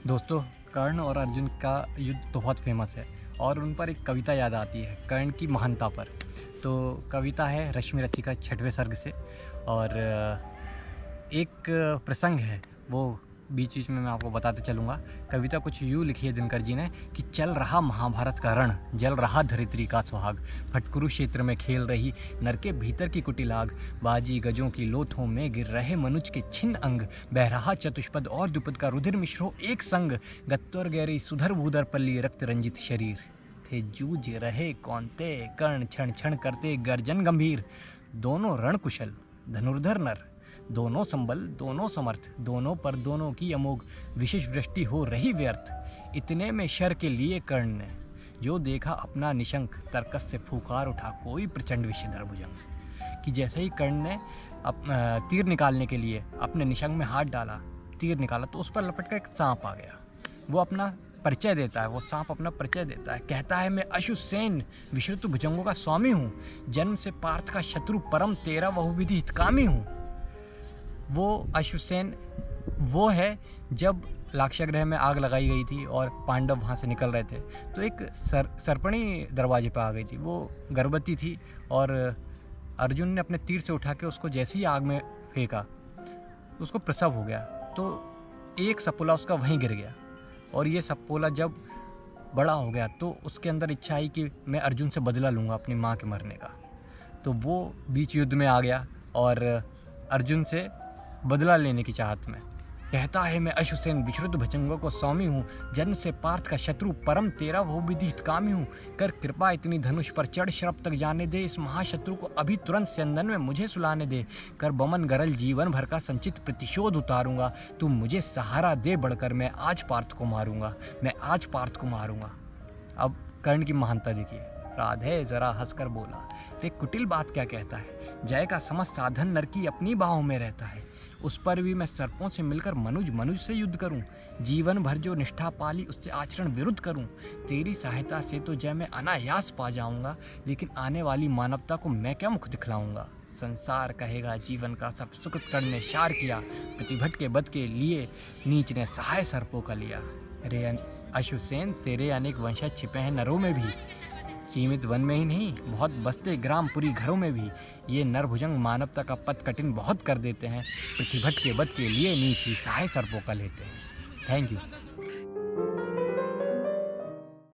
दोस्तों, कर्ण और अर्जुन का युद्ध तो बहुत फेमस है और उन पर एक कविता याद आती है कर्ण की महानता पर। तो कविता है रश्मि रथी का 6वें सर्ग से। और एक प्रसंग है वो बीच बीच में मैं आपको बताते चलूँगा। कविता कुछ यूँ लिखी है दिनकर जी ने कि चल रहा महाभारत का रण, जल रहा धरित्री का सुहाग, फटकुरु क्षेत्र में खेल रही नर के भीतर की कुटिल आग, बाजी गजों की लोथों में गिर रहे मनुज के छिन्न अंग, बह रहा चतुष्पद और द्विपद का रुधिर मिश्रो एक संग, गत्तर गहरी सुधर भूधर पल्ली रक्त रंजित शरीर, थे जूझ रहे कौनते कर्ण क्षण क्षण करते गर्जन गंभीर, दोनों रण कुशल धनुर्धर नर, दोनों संबल दोनों समर्थ, दोनों पर दोनों की अमोघ विशेष वृष्टि हो रही व्यर्थ, इतने में शर के लिए कर्ण ने जो देखा अपना निशंक, तर्कस से फूकार उठा कोई प्रचंड विषधर भुजंग। कि जैसे ही कर्ण ने तीर निकालने के लिए अपने निशंक में हाथ डाला, तीर निकाला तो उस पर लपट कर एक सांप आ गया। वो अपना परिचय देता है, वो सांप अपना परिचय देता है, कहता है मैं अश्वसेन विश्रुत भुजंगों का स्वामी हूँ, जन्म से पार्थ का शत्रु परम तेरा बहुविधि हितकामी हूँ। वो अश्वसेन वो है जब लाक्षागृह में आग लगाई गई थी और पांडव वहाँ से निकल रहे थे तो एक सरपणी दरवाजे पर आ गई थी। वो गर्भवती थी और अर्जुन ने अपने तीर से उठा के उसको जैसे ही आग में फेंका उसको प्रसव हो गया। तो एक सपोला उसका वहीं गिर गया और ये सपोला जब बड़ा हो गया तो उसके अंदर इच्छा आई कि मैं अर्जुन से बदला लूँगा अपनी माँ के मरने का। तो वो बीच युद्ध में आ गया और अर्जुन से बदला लेने की चाहत में कहता है मैं अश्वसेन विश्रुत भुजंगों को स्वामी हूँ, जन्म से पार्थ का शत्रु परम तेरा वो विधि हितकामी हूँ, कर कृपा इतनी धनुष पर चढ़ शरप तक जाने दे, इस महाशत्रु को अभी तुरंत स्यंदन में मुझे सुलाने दे, कर बमन गरल जीवन भर का संचित प्रतिशोध उतारूंगा, तुम मुझे सहारा दे बढ़कर मैं आज पार्थ को मारूंगा, मैं आज पार्थ को मारूंगा। अब कर्ण की महानता देखिए। राधे जरा हंसकर बोला, रे कुटिल बात क्या कहता है, जय का समस्त साधन नर की अपनी बाहों में रहता है, उस पर भी मैं सर्पों से मिलकर मनुज से युद्ध करूं, जीवन भर जो निष्ठा पाली उससे आचरण विरुद्ध करूं, तेरी सहायता से तो जय मैं अनायास पा जाऊंगा, लेकिन आने वाली मानवता को मैं क्या मुख दिखलाऊंगा, संसार कहेगा जीवन का सब सुख कर्ण ने शार किया, प्रतिभट के बद के लिए नीच ने सहाय सर्पों का लिया। अरे अश्वसेन, तेरे अनेक वंशज छिपे हैं नरों में भी, सीमित वन में ही नहीं बहुत बसते ग्राम पुरी घरों में भी, ये नरभुजंग मानवता का पथ कठिन बहुत कर देते हैं, प्रतिभट के बद के लिए नीच ही सहाय सर्पों का लेते हैं। Thank you.